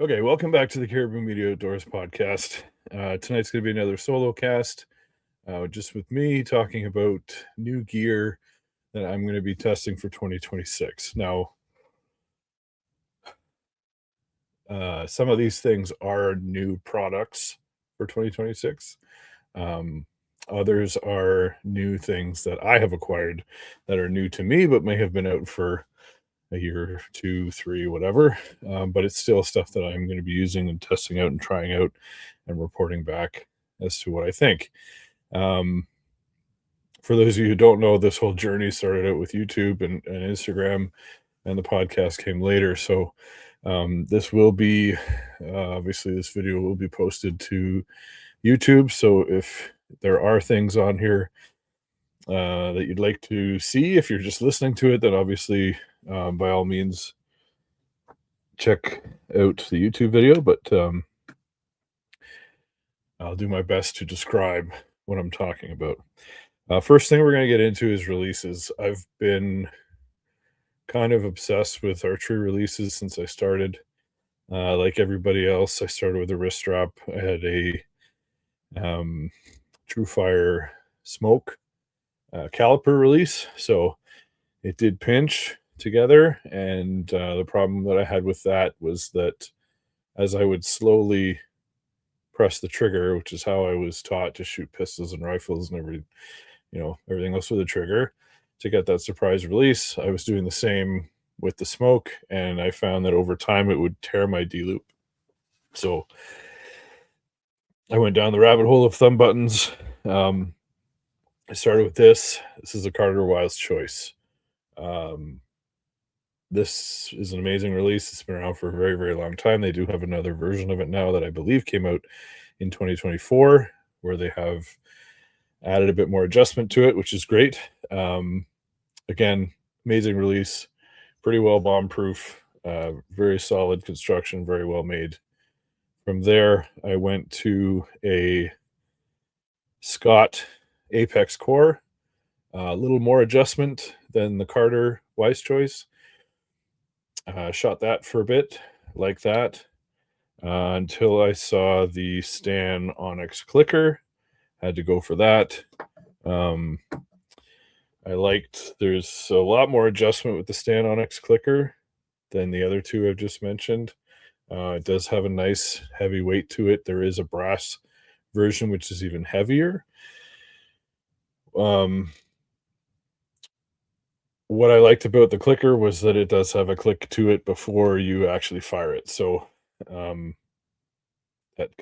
Okay, welcome back to the Caribou Media Outdoors podcast. Tonight's going to be another solo cast, just with me talking about new gear that I'm going to be testing for 2026. Now, some of these things are new products for 2026. Um, Others are new things that I have acquired that are new to me, but may have been out for a year, two, three, whatever. But it's still stuff that I'm going to be using and testing out and trying out and reporting back as to what I think. Um, for those of you who don't know, this whole journey started out with YouTube and Instagram, and the podcast came later. So this will be obviously this video will be posted to YouTube. So if there are things on here that you'd like to see, if you're just listening to it, then obviously by all means check out the YouTube video. But I'll do my best to describe what I'm talking about. First thing we're going to get into is releases. I've been kind of obsessed with archery releases since I started. Like everybody else, I started with a wrist strap. I had a True Fire Smoke caliper release, so it did pinch together. And the problem that I had with that was that as I would slowly press the trigger, which is how I was taught to shoot pistols and rifles and everything else with a trigger to get that surprise release, I was doing the same with the smoke, and I found that over time it would tear my D loop. So I went down the rabbit hole of thumb buttons. I started with this. This is a Carter Wild's Choice. This is an amazing release. It's been around for a very, very long time. They do have another version of it now that I believe came out in 2024, where they have added a bit more adjustment to it, which is great. Again, amazing release, pretty well bomb proof, very solid construction, very well made. From there, I went to a Scott Apex Core, a little more adjustment than the Carter Wise Choice. Shot that for a bit, like that, until I saw the Stan Onyx clicker. Had to go for that. I liked there's a lot more adjustment with the Stan Onyx clicker than the other two I've just mentioned. It does have a nice heavy weight to it. There is a brass version which is even heavier. What I liked about the clicker was that it does have a click to it before you actually fire it. So that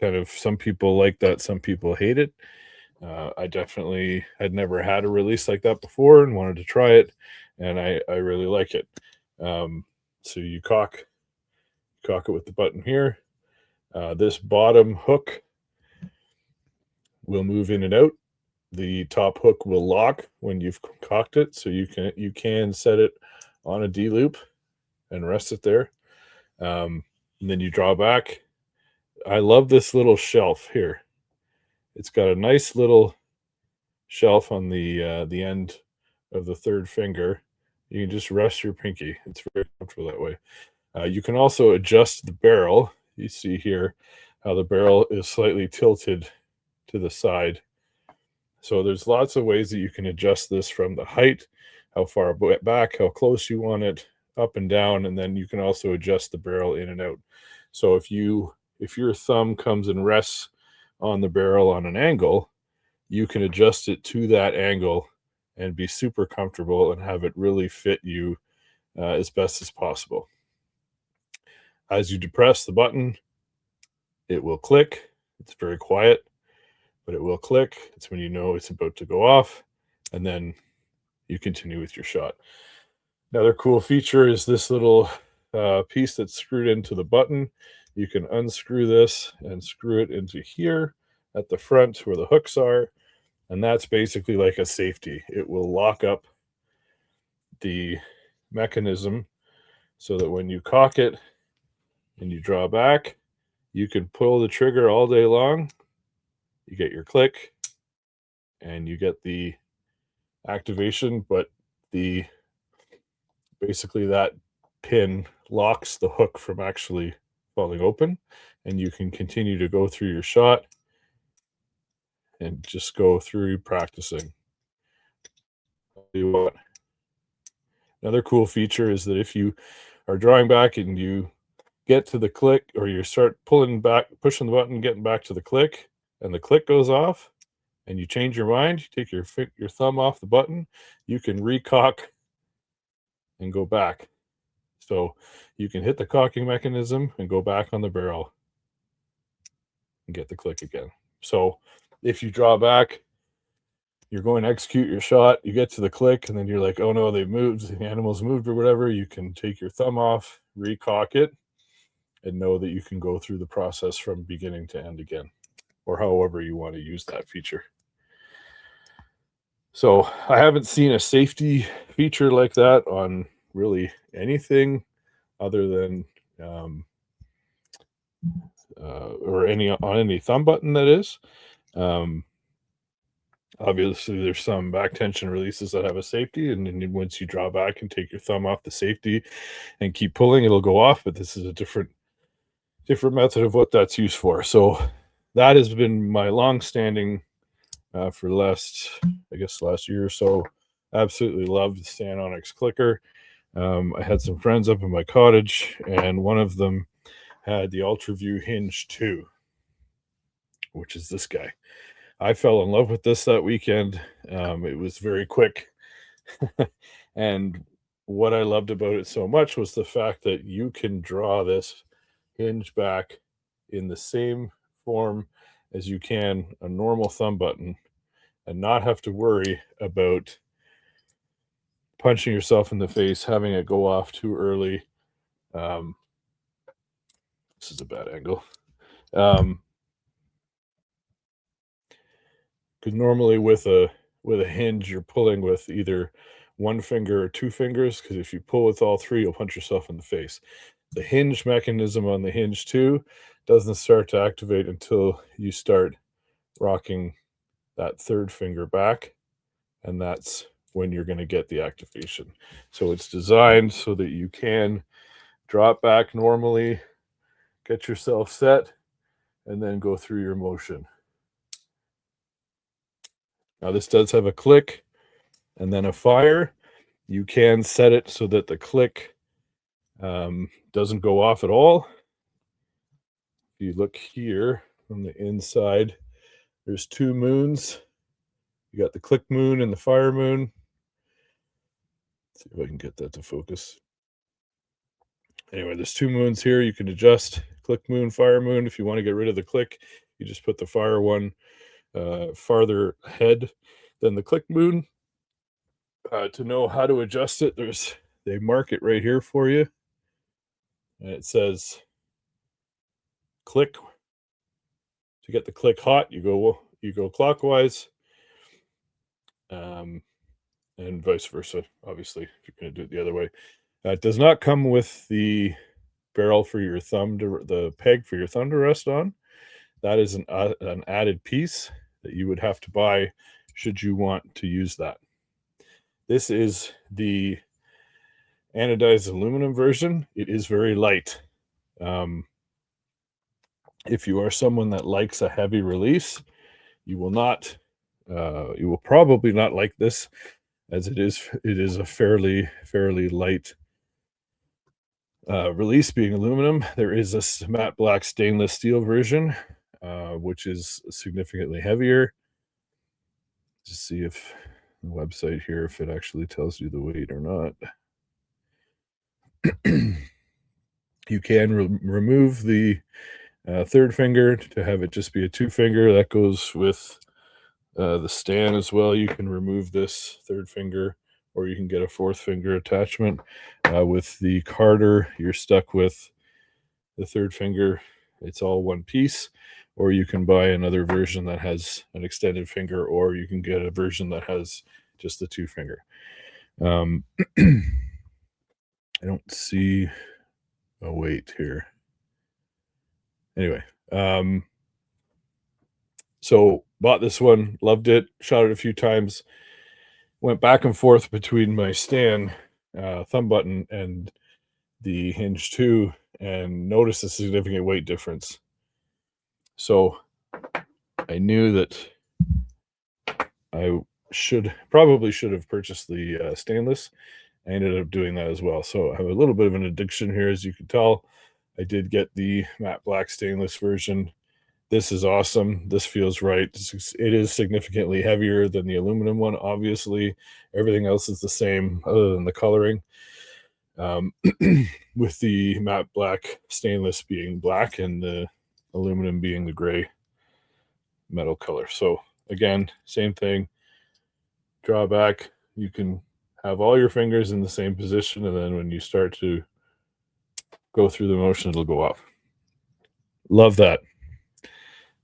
kind of, some people like that, some people hate it. I definitely had never had a release like that before and wanted to try it, and I really like it. So you cock it with the button here. This bottom hook will move in and out. The top hook will lock when you've cocked it, so you can set it on a D loop and rest it there. And then you draw back. I love this little shelf here. It's got a nice little shelf on the end of the third finger. You can just rest your pinky. It's very comfortable that way. You can also adjust the barrel. You see here how the barrel is slightly tilted to the side. So there's lots of ways that you can adjust this, from the height, how far back, how close you want it, up and down, and then you can also adjust the barrel in and out. So if your thumb comes and rests on the barrel on an angle, you can adjust it to that angle and be super comfortable and have it really fit you as best as possible. As you depress the button, it will click. It's very quiet, but it will click. It's when you know it's about to go off, and then you continue with your shot. Another cool feature is this little piece that's screwed into the button. You can unscrew this and screw it into here at the front where the hooks are, and that's basically like a safety. It will lock up the mechanism so that when you cock it and you draw back, you can pull the trigger all day long. You get your click and you get the activation, but basically that pin locks the hook from actually falling open, and you can continue to go through your shot and just go through practicing. I'll tell you what, another cool feature is that if you are drawing back and you get to the click, or you start pulling back, pushing the button, getting back to the click, and the click goes off, and you change your mind, you take your thumb off the button, you can recock and go back. So you can hit the cocking mechanism and go back on the barrel and get the click again. So if you draw back, you're going to execute your shot, you get to the click, and then you're like, oh no, they've moved, the animal's moved or whatever, you can take your thumb off, recock it, and know that you can go through the process from beginning to end again, or however you want to use that feature. So I haven't seen a safety feature like that on really anything other than or on any thumb button, that is. Obviously there's some back tension releases that have a safety, and then once you draw back and take your thumb off the safety and keep pulling, it'll go off, but this is a different method of what that's used for. So that has been my long-standing for the last year or so. Absolutely love the SanOnyx clicker. I had some friends up in my cottage, and one of them had the Ultraview Hinge 2, which is this guy. I fell in love with this that weekend. It was very quick. And what I loved about it so much was the fact that you can draw this hinge back in the same form as you can a normal thumb button, and not have to worry about punching yourself in the face, having it go off too early. This is a bad angle. Because normally with a hinge, you're pulling with either one finger or two fingers, because if you pull with all three, you'll punch yourself in the face. The hinge mechanism on the Hinge 2 doesn't start to activate until you start rocking that third finger back, and that's when you're going to get the activation. So it's designed so that you can drop back normally, get yourself set, and then go through your motion. Now this does have a click and then a fire. You can set it so that the click doesn't go off at all. If you look here on the inside, there's two moons. You got the click moon and the fire moon. Let's see if I can get that to focus. Anyway, there's two moons here. You can adjust click moon, fire moon. If you want to get rid of the click, you just put the fire one farther ahead than the click moon. To know how to adjust it, they mark it right here for you, and it says click. To get the click hot, you go clockwise, and vice versa. Obviously, if you're going to do it the other way. It does not come with the barrel for your thumb the peg for your thumb to rest on. That is an added piece that you would have to buy should you want to use that. This is the anodized aluminum version. It is very light. If you are someone that likes a heavy release, you will probably not like this, as it is a fairly light release, being aluminum. There is a matte black stainless steel version, which is significantly heavier. Just see if the website here, if it actually tells you the weight or not. You can remove the third finger to have it just be a two finger. That goes with the stand as well. You can remove this third finger, or you can get a fourth finger attachment. With the Carter, you're stuck with the third finger. It's all one piece. Or you can buy another version that has an extended finger, or you can get a version that has just the two finger. I don't see a weight here. Anyway, so bought this one, loved it, shot it a few times, went back and forth between my stand thumb button and the hinge 2 and noticed a significant weight difference. So I knew that I probably should have purchased the stainless. I ended up doing that as well. So I have a little bit of an addiction here, as you can tell. I did get the matte black stainless version. This is awesome. This feels right. It is significantly heavier than the aluminum one, obviously. Everything else is the same other than the coloring. With the matte black stainless being black and the aluminum being the gray metal color. So again, same thing. Draw back. You can have all your fingers in the same position, and then when you start to go through the motion, it'll go up. Love that.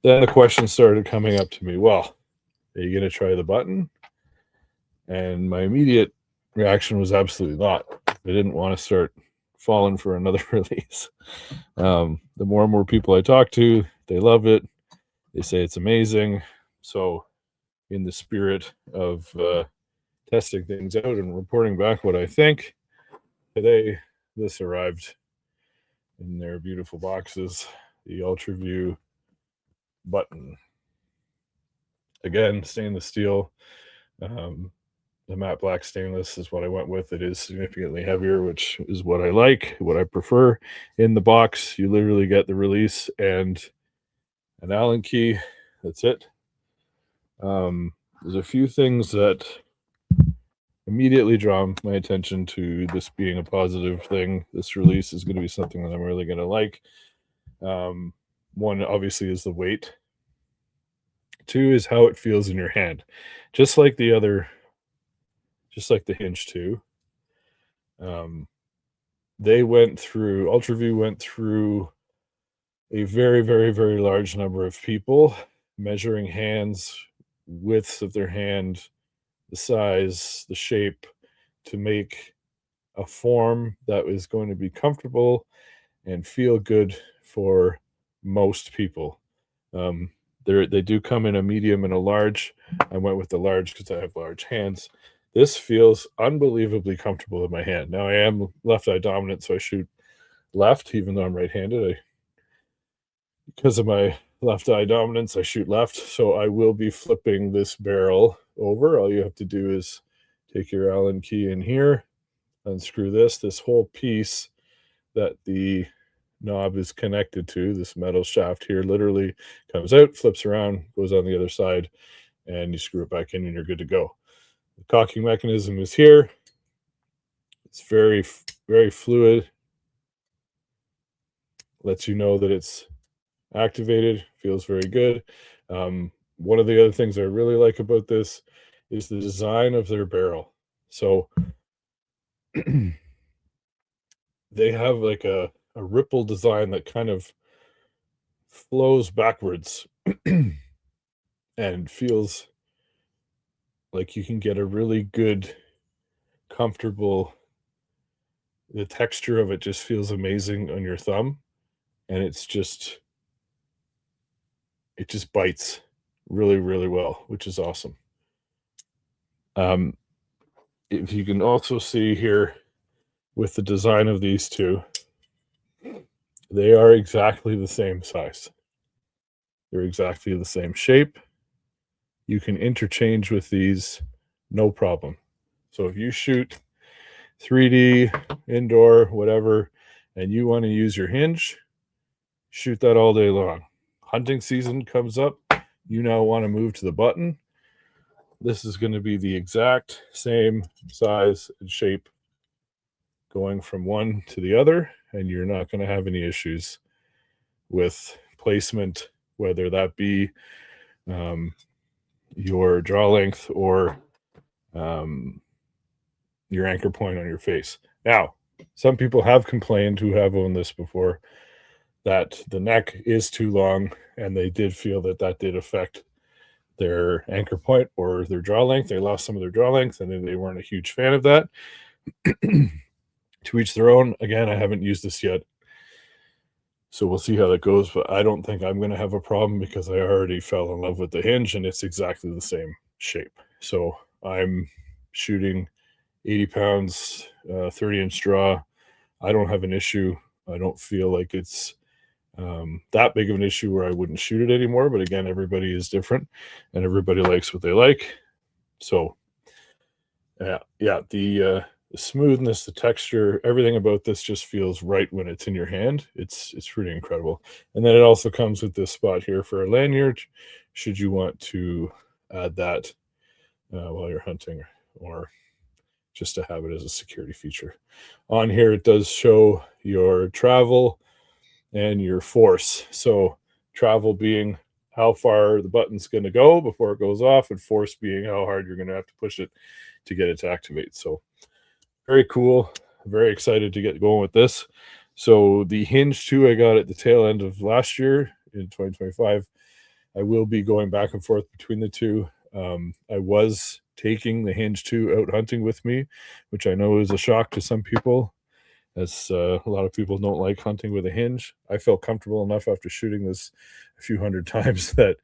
Then the question started coming up to me. Well, are you going to try the button? And my immediate reaction was absolutely not. I didn't want to start falling for another release. The more and more people I talk to, they love it. They say it's amazing. So in the spirit of testing things out and reporting back what I think, today this arrived in their beautiful boxes, the Ultraview button. Again, stainless steel. The matte black stainless is what I went with. It is significantly heavier, which is what I like, what I prefer. In the box, you literally get the release and an Allen key. That's it. There's a few things that immediately draw my attention to this being a positive thing. This release is going to be something that I'm really going to like. One, obviously, is the weight. 2 is how it feels in your hand. Just like the hinge 2. Ultraview went through a very, very, very large number of people, measuring hands, widths of their hand, the size, the shape, to make a form that is going to be comfortable and feel good for most people. They do come in a medium and a large. I went with the large because I have large hands. This feels unbelievably comfortable in my hand. Now, I am left eye dominant, so I shoot left, even though I'm right-handed. Because of my left eye dominance, I shoot left, so I will be flipping this barrel over. All you have to do is take your Allen key in here, unscrew this whole piece that the knob is connected to, this metal shaft here, literally comes out, flips around, goes on the other side, and you screw it back in and you're good to go. The cocking mechanism is here. It's very, very fluid. Lets you know that it's activated. Feels very good. One of the other things I really like about this is the design of their barrel. So they have like a ripple design that kind of flows backwards and feels like you can get a really good, comfortable, the texture of it just feels amazing on your thumb. And it just bites really, really well, which is awesome. If you can also see here with the design of these two, they are exactly the same size. They're exactly the same shape. You can interchange with these, no problem. So if you shoot 3D, indoor, whatever, and you want to use your hinge, shoot that all day long. Hunting season comes up, you now want to move to the button. This is going to be the exact same size and shape going from one to the other, and you're not going to have any issues with placement, whether that be your draw length or your anchor point on your face. Now, some people have complained who have owned this before that the neck is too long, and they did feel that did affect their anchor point or their draw length. They lost some of their draw length, and they weren't a huge fan of that. To each their own. Again, I haven't used this yet, so we'll see how that goes, but I don't think I'm going to have a problem because I already fell in love with the hinge, and it's exactly the same shape. So I'm shooting 80 pounds, 30-inch draw. I don't have an issue. I don't feel like it's that big of an issue where I wouldn't shoot it anymore. But again, everybody is different and everybody likes what they like. So the smoothness, the texture, everything about this just feels right when it's in your hand. It's pretty incredible. And then it also comes with this spot here for a lanyard, should you want to add that while you're hunting, or just to have it as a security feature. On here, it does show your travel and your force. So travel being how far the button's going to go before it goes off, and force being how hard you're going to have to push it to get it to activate. So very cool. Very excited to get going with this. So the Hinge 2 I got at the tail end of last year in 2025. I will be going back and forth between the two. I was taking the Hinge 2 out hunting with me, which I know is a shock to some people, as a lot of people don't like hunting with a hinge. I felt comfortable enough after shooting this a few hundred times that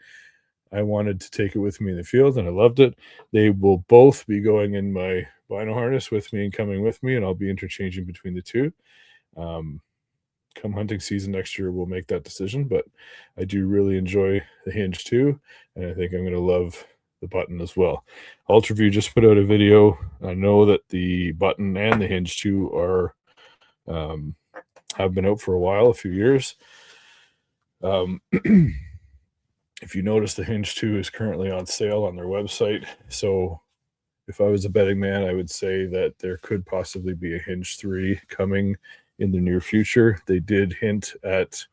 I wanted to take it with me in the field, and I loved it. They will both be going in my bino harness with me and coming with me, and I'll be interchanging between the two. Come hunting season next year, we'll make that decision, but I do really enjoy the Hinge 2, and I think I'm going to love the button as well. Ultraview just put out a video. I know that the button and the Hinge 2 are have been out for a while, a few years. If you notice, the Hinge 2 is currently on sale on their website. So if I was a betting man, I would say that there could possibly be a Hinge 3 coming in the near future. They did hint at,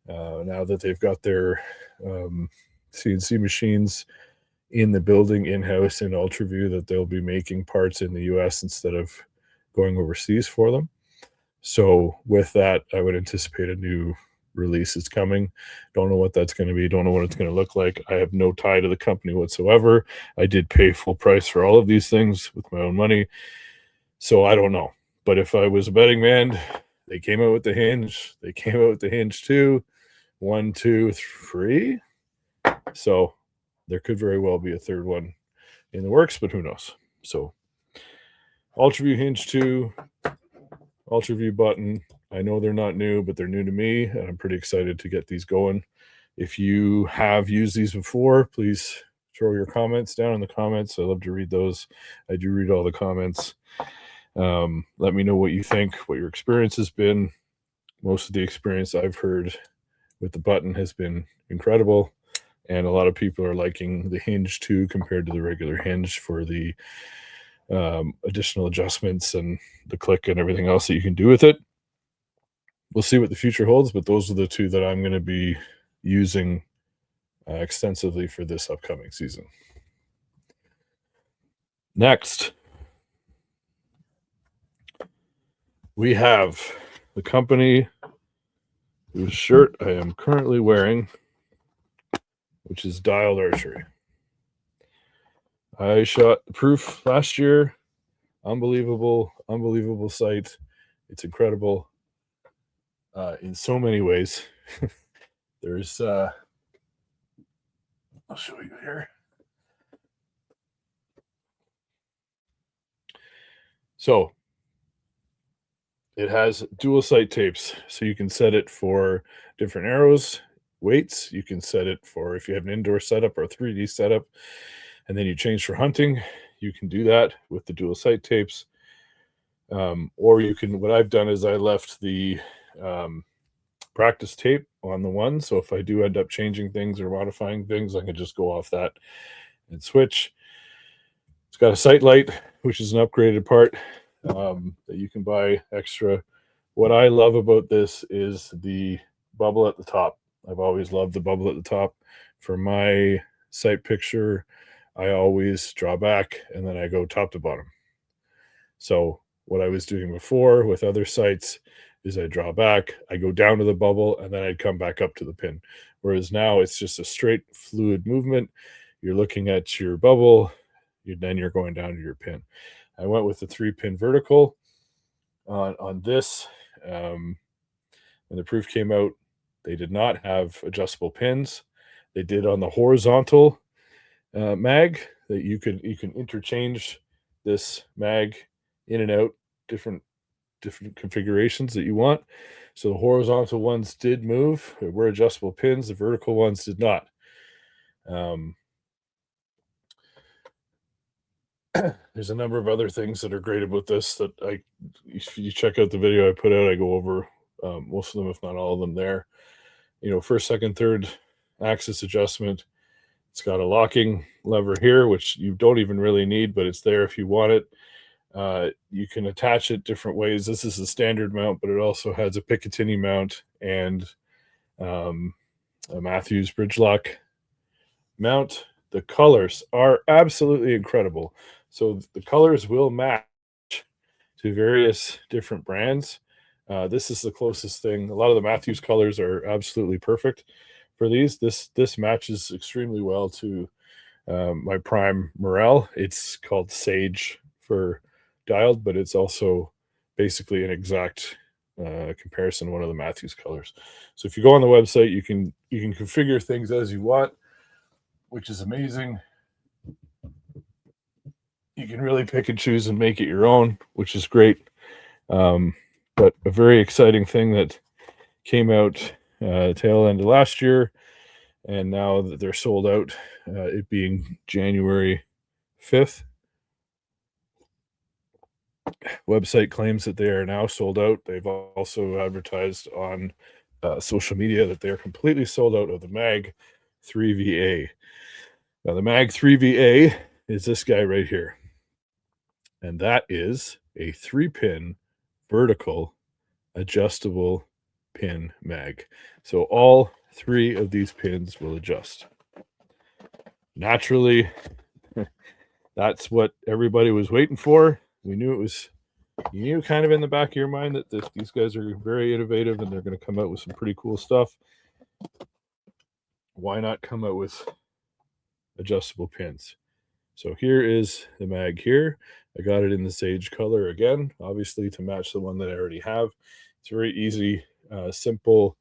now that they've got their CNC machines in the building in-house in Ultraview, that they'll be making parts in the US instead of going overseas for them. So with that, I would anticipate a new release is coming. Don't know what that's going to be. Don't know what it's going to look like. I have no tie to the company whatsoever. I did pay full price for all of these things with my own money. So I don't know. But if I was a betting man, they came out with the Hinge. They came out with the Hinge 2, 1, 2, 3. So there could very well be a third one in the works, but who knows? So Ultraview Hinge 2, Ultraview button. I know they're not new, but they're new to me, and I'm pretty excited to get these going. If you have used these before, please throw your comments down in the comments. I love to read those. I do read all the comments. Let me know what you think, what your experience has been. Most of the experience I've heard with the button has been incredible, and a lot of people are liking the Hinge 2 compared to the regular Hinge for the additional adjustments and the click and everything else that you can do with it. We'll see what the future holds, but those are the two that I'm going to be using extensively for this upcoming season. Next, we have the company whose shirt I am currently wearing, which is Dialed Archery. I shot the proof last year. Unbelievable site. It's incredible in so many ways. There's, I'll show you here. So it has dual sight tapes, so you can set it for different arrows, weights. You can set it for if you have an indoor setup or a 3D setup, and then you change for hunting. You can do that with the dual sight tapes. Or you can, what I've done is I left the practice tape on the one. So if I do end up changing things or modifying things, I can just go off that and switch. It's got a sight light, which is an upgraded part that you can buy extra. What I love about this is the bubble at the top. I've always loved the bubble at the top. For my sight picture, I always draw back and then I go top to bottom. So what I was doing before with other sights is I draw back, I go down to the bubble, and then I'd come back up to the pin. Whereas now it's just a straight fluid movement. You're looking at your bubble, then you're going down to your pin. I went with the 3-pin vertical on this. When the proof came out, they did not have adjustable pins. They did on the horizontal mag that you can interchange this mag in and out, different different configurations that you want. So the horizontal ones did move. They were adjustable pins. The vertical ones did not. There's a number of other things that are great about this that if you check out the video I put out, I go over most of them, if not all of them there. First, second, third axis adjustment. It's got a locking lever here, which you don't even really need, but it's there if you want it. You can attach it different ways. This is the standard mount, but it also has a Picatinny mount and a Matthews bridge lock mount. The colors are absolutely incredible. So the colors will match to various different brands. This is the closest thing. A lot of the Matthews colors are absolutely perfect for these. This matches extremely well to my Prime Morel. It's called Sage for dialed, but it's also basically an exact comparison of one of the Matthews colors. So if you go on the website, you can configure things as you want, which is amazing. You can really pick and choose and make it your own, which is great. But a very exciting thing that came out tail end of last year, and now that they're sold out, it being January 5th. Website claims that they are now sold out. They've also advertised on social media that they are completely sold out of the Mag 3VA. Now, the Mag 3VA is this guy right here. And that is a 3-pin vertical adjustable pin mag. So all 3 of these pins will adjust. Naturally, that's what everybody was waiting for. We knew it was, you knew kind of in the back of your mind that these guys are very innovative and they're going to come out with some pretty cool stuff. Why not come out with adjustable pins? So here is the mag here. I got it in the sage color again, obviously to match the one that I already have. It's very easy, simple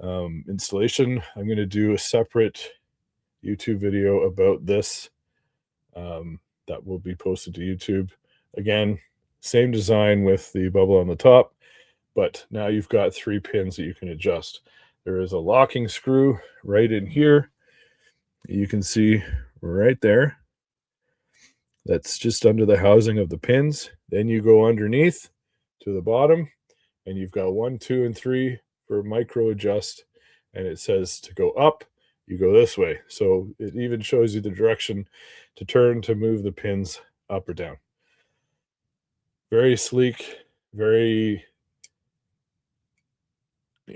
installation. I'm going to do a separate YouTube video about this that will be posted to YouTube. Again, same design with the bubble on the top, but now you've got 3 pins that you can adjust. There is a locking screw right in here. You can see right there. That's just under the housing of the pins. Then you go underneath to the bottom, and you've got 1, 2, and 3 for micro adjust. And it says to go up, you go this way. So it even shows you the direction to turn to move the pins up or down. Very sleek, very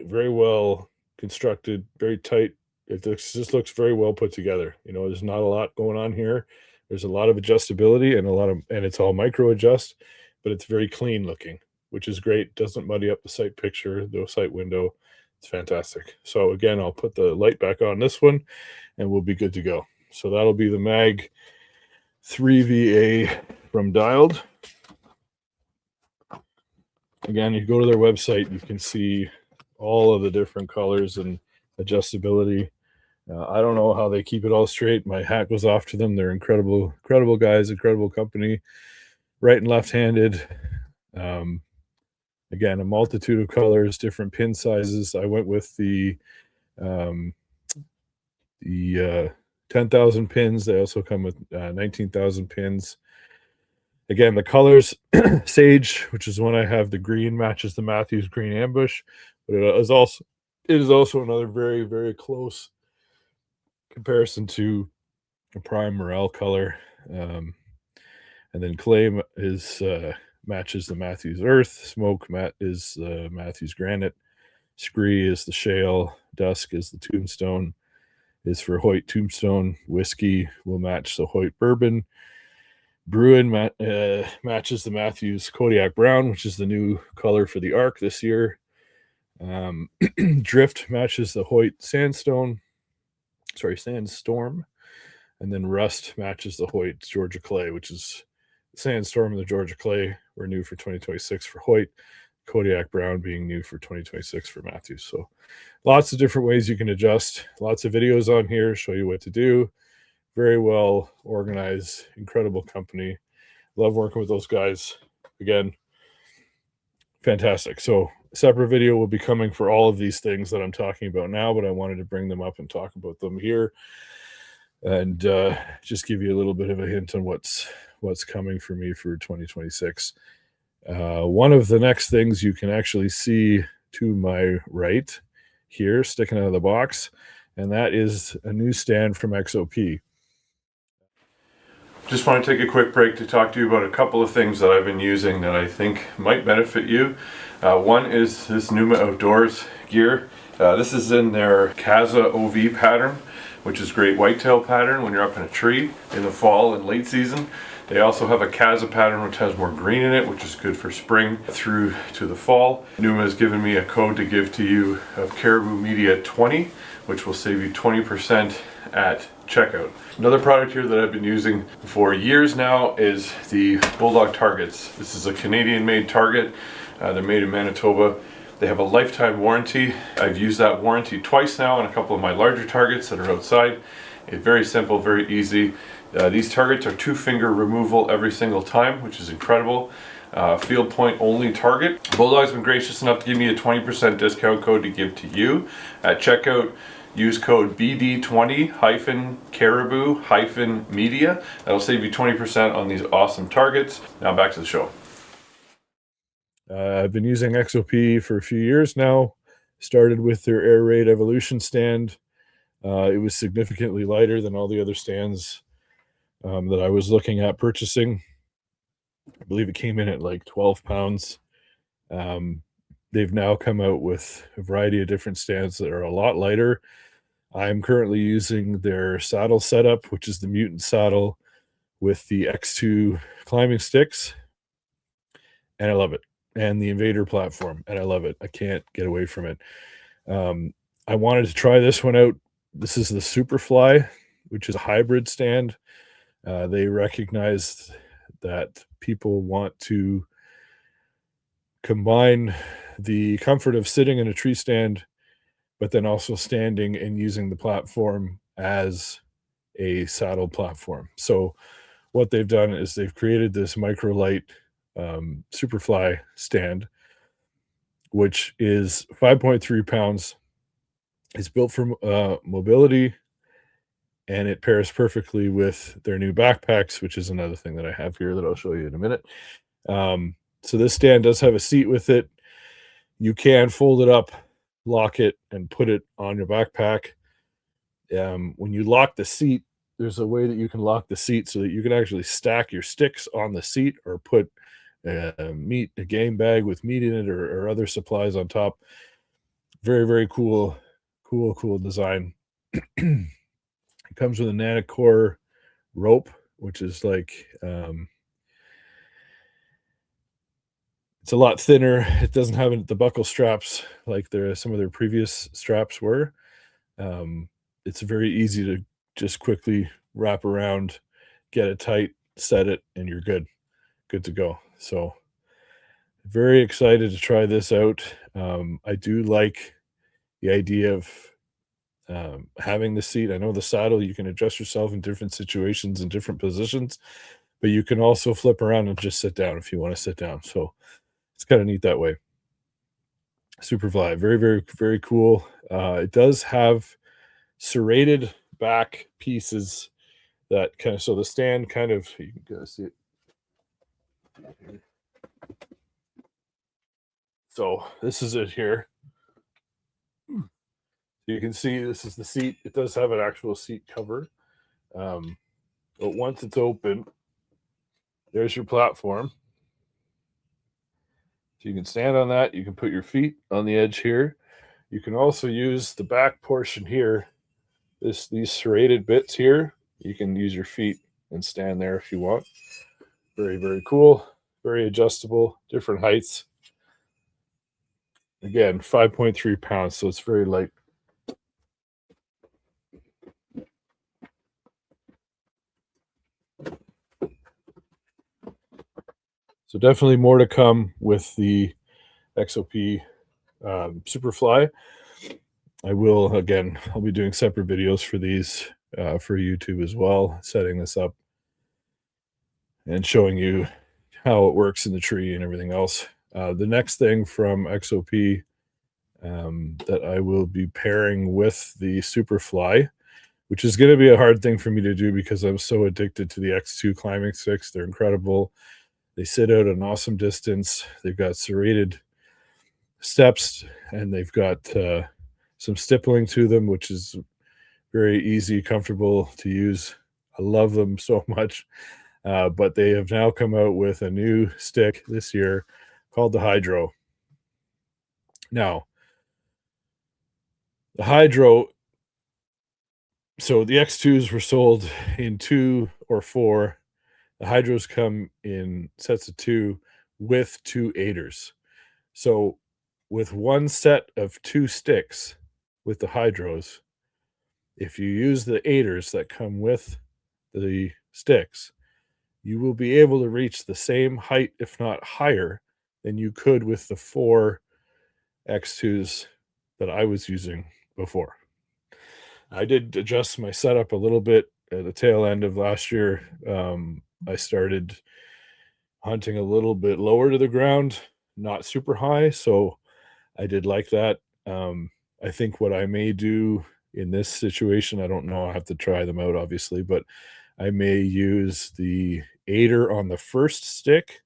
well constructed, very tight. It just looks very well put together. There's not a lot going on here. There's a lot of adjustability and it's all micro adjust, but it's very clean looking, which is great. Doesn't muddy up the sight picture, the sight window. It's fantastic. So again, I'll put the light back on this one and we'll be good to go. So that'll be the Mag 3VA from Dialed. Again, you go to their website, you can see all of the different colors and adjustability. I don't know how they keep it all straight. My hat goes off to them. They're incredible guys, incredible company, right and left-handed. Again, a multitude of colors, different pin sizes. I went with the 10,000 pins. They also come with 19,000 pins. Again, the colors, Sage, which is one I have, the green matches the Matthews Green Ambush, but it is also another very, very close comparison to a Prime Morel color. And then Clay matches the Matthews Earth. Smoke is Matthews Granite. Scree is the Shale. Dusk is the Tombstone. Is for Hoyt Tombstone. Whiskey will match the Hoyt Bourbon. Bruin matches the Matthews Kodiak Brown, which is the new color for the Arc this year. Drift matches the Hoyt Sandstorm. And then Rust matches the Hoyt Georgia Clay, which is Sandstorm and the Georgia Clay were new for 2026 for Hoyt. Kodiak Brown being new for 2026 for Matthews. So lots of different ways you can adjust. Lots of videos on here show you what to do. Very well organized, incredible company. Love working with those guys. Again, fantastic. So separate video will be coming for all of these things that I'm talking about now, but I wanted to bring them up and talk about them here, and just give you a little bit of a hint on what's coming for me for 2026. One of the next things you can actually see to my right here, sticking out of the box, and that is a new stand from XOP. Just want to take a quick break to talk to you about a couple of things that I've been using that I think might benefit you. One is this Numa Outdoors gear. This is in their Kaza OV pattern, which is great whitetail pattern when you're up in a tree in the fall and late season. They also have a Kaza pattern which has more green in it, which is good for spring through to the fall. Numa has given me a code to give to you of Caribou Media 20, which will save you 20% at checkout. Another product here that I've been using for years now is the Bulldog targets. This is a Canadian made target. They're made in Manitoba. They have a lifetime warranty. I've used that warranty twice now on a couple of my larger targets that are outside. It's very simple, very easy. These targets are 2-finger removal every single time, which is incredible. Field point only target. Bulldog's been gracious enough to give me a 20% discount code to give to you at checkout. Use code BD20-Caribou-Media. That'll save you 20% on these awesome targets. Now back to the show. I've been using XOP for a few years now. Started with their Air Raid Evolution stand. It was significantly lighter than all the other stands that I was looking at purchasing. I believe it came in at like 12 pounds. They've now come out with a variety of different stands that are a lot lighter. I'm currently using their saddle setup, which is the Mutant saddle with the X2 climbing sticks, and I love it. And the Invader platform, and I love it. I can't get away from it. I wanted to try this one out. This is the Superfly, which is a hybrid stand. They recognize that people want to combine the comfort of sitting in a tree stand, but then also standing and using the platform as a saddle platform. So what they've done is they've created this microlight Superfly stand, which is 5.3 pounds. It's built for mobility, and it pairs perfectly with their new backpacks, which is another thing that I have here that I'll show you in a minute. So this stand does have a seat with it. You can fold it up, lock it, and put it on your backpack. When you lock the seat, there's a way that you can lock the seat so that you can actually stack your sticks on the seat, or put a game bag with meat in it, or other supplies on top. Very, very cool design. It comes with a Nanocore rope, which is like it's a lot thinner. It doesn't have the buckle straps like some of their previous straps were. It's very easy to just quickly wrap around, get it tight, set it, and you're good to go. So very excited to try this out. I do like the idea of having the seat. I know the saddle, you can adjust yourself in different situations and different positions, but you can also flip around and just sit down if you want to sit down. So it's kind of neat that way. Superfly, very, very, very cool. It does have serrated back pieces that kind of, so the stand kind of, you can see it. So this is it here. You can see this is the seat. It does have an actual seat cover. But once it's open, there's your platform. So you can stand on that. You can put your feet on the edge here. You can also use the back portion here. These serrated bits here. You can use your feet and stand there if you want. Very, very cool. Very adjustable. Different heights. Again, 5.3 pounds, so it's very light. So definitely more to come with the XOP Superfly. I'll be doing separate videos for these for YouTube as well, setting this up and showing you how it works in the tree and everything else. The next thing from XOP that I will be pairing with the Superfly, which is going to be a hard thing for me to do because I'm so addicted to the X2 climbing sticks. They're incredible. They sit out an awesome distance. They've got serrated steps, and they've got some stippling to them, which is very easy, comfortable to use. I love them so much. But they have now come out with a new stick this year called the Hydro. Now, the Hydro, so the X2s were sold in 2 or 4. The Hydros come in sets of 2 with 2 aiders. So with one set of 2 sticks with the Hydros, if you use the aiders that come with the sticks, you will be able to reach the same height, if not higher, than you could with the 4 X2s that I was using before. I did adjust my setup a little bit at the tail end of last year. I started hunting a little bit lower to the ground, not super high, so I did like that. I think what I may do in this situation, I don't know, I have to try them out obviously, but I may use the aider on the first stick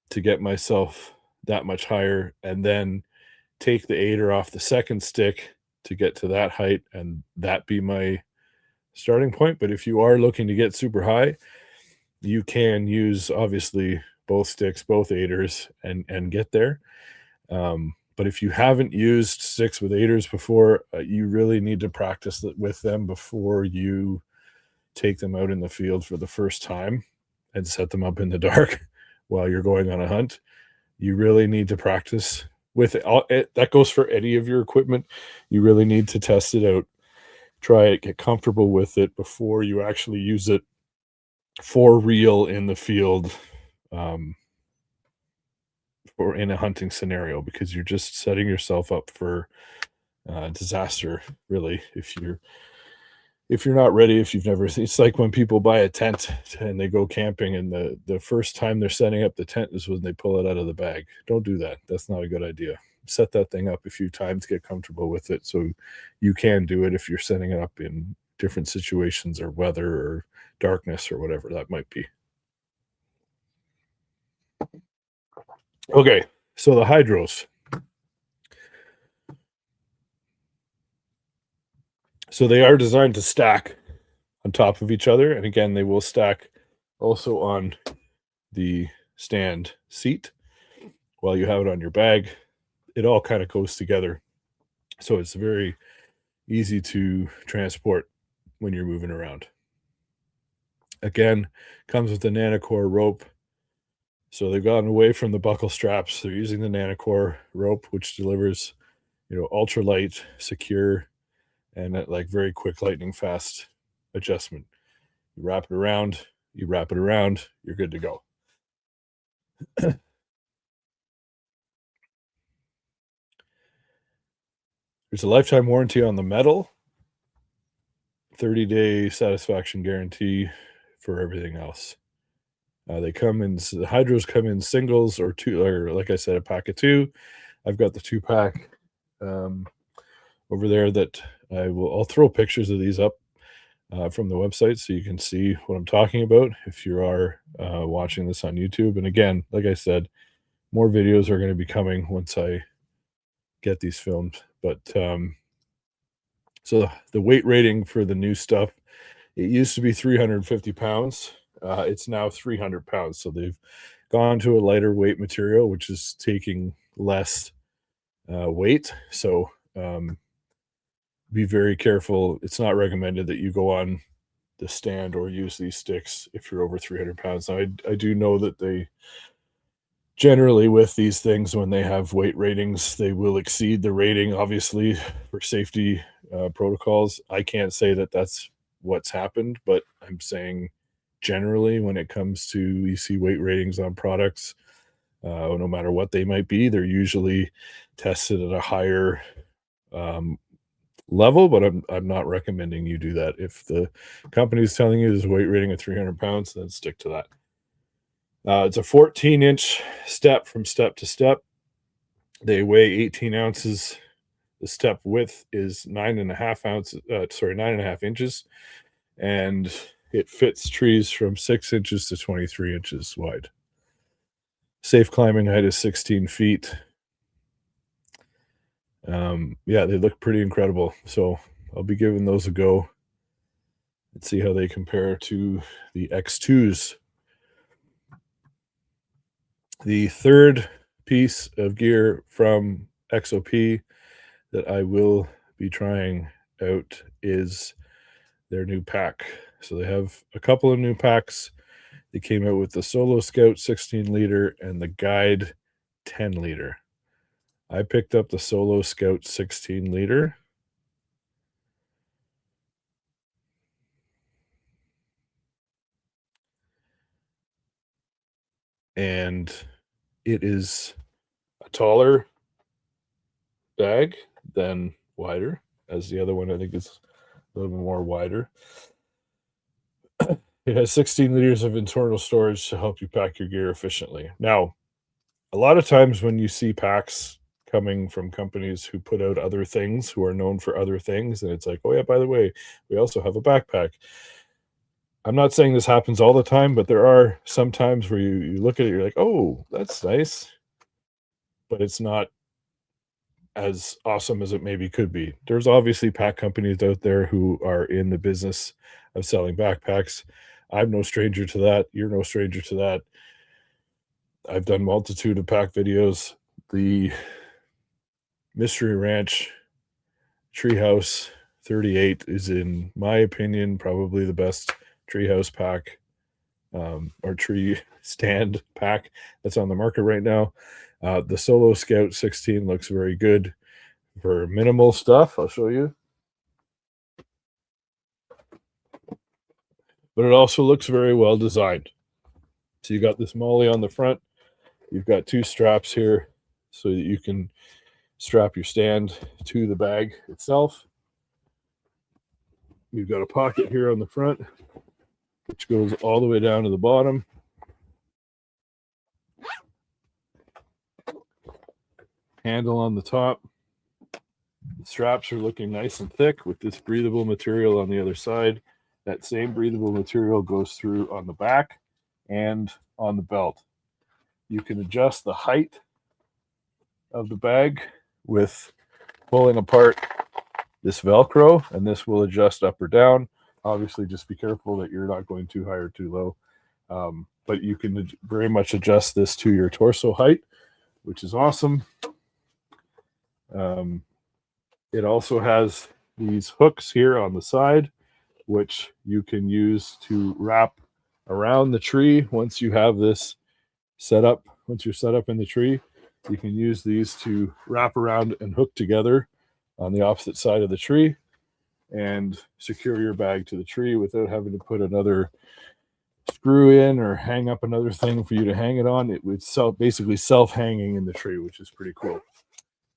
to get myself that much higher, and then take the aider off the second stick to get to that height, and that be my starting point. But if you are looking to get super high, you can use obviously both sticks, both aiders, and get there. But if you haven't used sticks with aiders before, you really need to practice with them before you take them out in the field for the first time and set them up in the dark while you're going on a hunt. You really need to practice with it. That goes for any of your equipment. You really need to test it out, try it, get comfortable with it before you actually use it for real in the field, or in a hunting scenario, because you're just setting yourself up for disaster, really, if you're not ready, if you've never, it's like when people buy a tent and they go camping, and the first time they're setting up the tent is when they pull it out of the bag. Don't do that. That's not a good idea. Set that thing up a few times, get comfortable with it, so you can do it if you're setting it up in different situations or weather or darkness or whatever that might be. Okay, so the Hydros. So they are designed to stack on top of each other, and again, they will stack also on the stand seat while you have it on your bag. It all kind of goes together, so it's very easy to transport when you're moving around. Again, comes with the Nanocore rope. So they've gotten away from the buckle straps. They're using the Nanocore rope, which delivers, ultra light, secure, and like very quick, lightning fast adjustment. You wrap it around, you're good to go. There's a lifetime warranty on the metal, 30-day satisfaction guarantee for everything else. They come in, the Hydros come in singles or 2, or like I said, a pack of 2. I've got the 2-pack over there that I'll throw pictures of these up from the website so you can see what I'm talking about if you are watching this on YouTube. And again, like I said, more videos are going to be coming once I get these filmed. But so the weight rating for the new stuff, it used to be 350 pounds. It's now 300 pounds. So they've gone to a lighter weight material, which is taking less weight. So be very careful. It's not recommended that you go on the stand or use these sticks if you're over 300 pounds. Now, I do know that they generally, with these things, when they have weight ratings, they will exceed the rating, obviously, for safety protocols. I can't say that that's what's happened, but I'm saying generally when it comes to you see weight ratings on products, no matter what they might be, they're usually tested at a higher level, but I'm not recommending you do that. If the company is telling you there's a weight rating of 300 pounds, then stick to that. It's a 14-inch step from step to step. They weigh 18 ounces. The step width is 9.5 inches, and it fits trees from 6 inches to 23 inches wide. Safe climbing height is 16 feet. Yeah, they look pretty incredible. So I'll be giving those a go. Let's see how they compare to the X2s. The third piece of gear from XOP that I will be trying out is their new pack. So they have a couple of new packs. They came out with the Solo Scout 16 liter and the Guide 10 liter. I picked up the Solo Scout 16 liter. And it is a taller bag than wider, as the other one I think is a little bit more wider. It has 16 liters of internal storage to help you pack your gear efficiently. Now, a lot of times when you see packs coming from companies who put out other things, who are known for other things, and it's like, oh yeah, by the way, we also have a backpack. I'm not saying this happens all the time, but there are some times where you look at it, you're like, oh, that's nice, but it's not as awesome as it maybe could be. There's obviously pack companies out there who are in the business of selling backpacks. I'm no stranger to that. You're no stranger to that. I've done multitude of pack videos. The Mystery Ranch Treehouse 38 is, in my opinion, probably the best treehouse pack or tree stand pack that's on the market right now. The Solo Scout 16 looks very good for minimal stuff. I'll show you. But it also looks very well designed. So you got this molly on the front. You've got two straps here so that you can strap your stand to the bag itself. You've got a pocket here on the front, which goes all the way down to the bottom. Handle on the top. The straps are looking nice and thick with this breathable material on the other side. That same breathable material goes through on the back and on the belt. You can adjust the height of the bag with pulling apart this Velcro, and this will adjust up or down. Obviously, just be careful that you're not going too high or too low. But you can very much adjust this to your torso height, which is awesome. It also has these hooks here on the side, which you can use to wrap around the tree. Once you have this set up, once you're set up in the tree, you can use these to wrap around and hook together on the opposite side of the tree and secure your bag to the tree without having to put another screw in or hang up another thing for you to hang it on. It would basically self-hanging in the tree, which is pretty cool.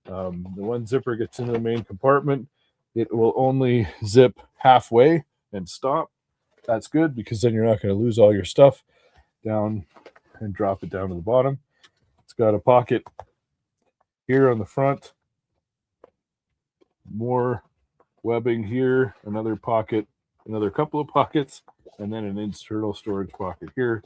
The one zipper gets into the main compartment. It will only zip halfway and stop. That's good because then you're not going to lose all your stuff down and drop it down to the bottom. It's got a pocket here on the front, more webbing here, another pocket, another couple of pockets, and then an internal storage pocket here.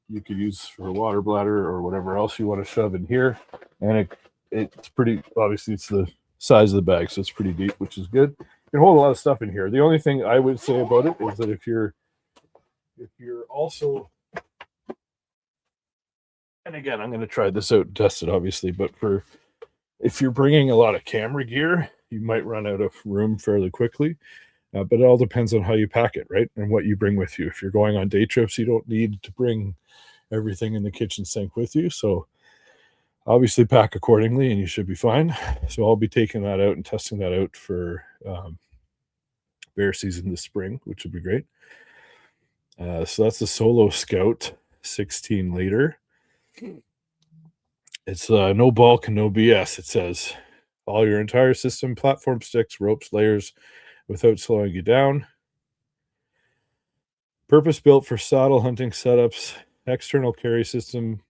You could use for a water bladder or whatever else you want to shove in here. And it's pretty, obviously it's the size of the bag, so it's pretty deep, which is good. You can hold a lot of stuff in here. The only thing I would say about it is that if you're also, and again, I'm going to try this out and test it, obviously, but if you're bringing a lot of camera gear, you might run out of room fairly quickly. But it all depends on how you pack it, right? And what you bring with you. If you're going on day trips, you don't need to bring everything in the kitchen sink with you. So obviously pack accordingly and you should be fine. So I'll be taking that out and testing that out for bear season this spring, which would be great. So that's the Solo Scout 16 liter. It's no bulk and no BS. It says all your entire system, platform sticks, ropes, layers, without slowing you down. Purpose built for saddle hunting setups external carry system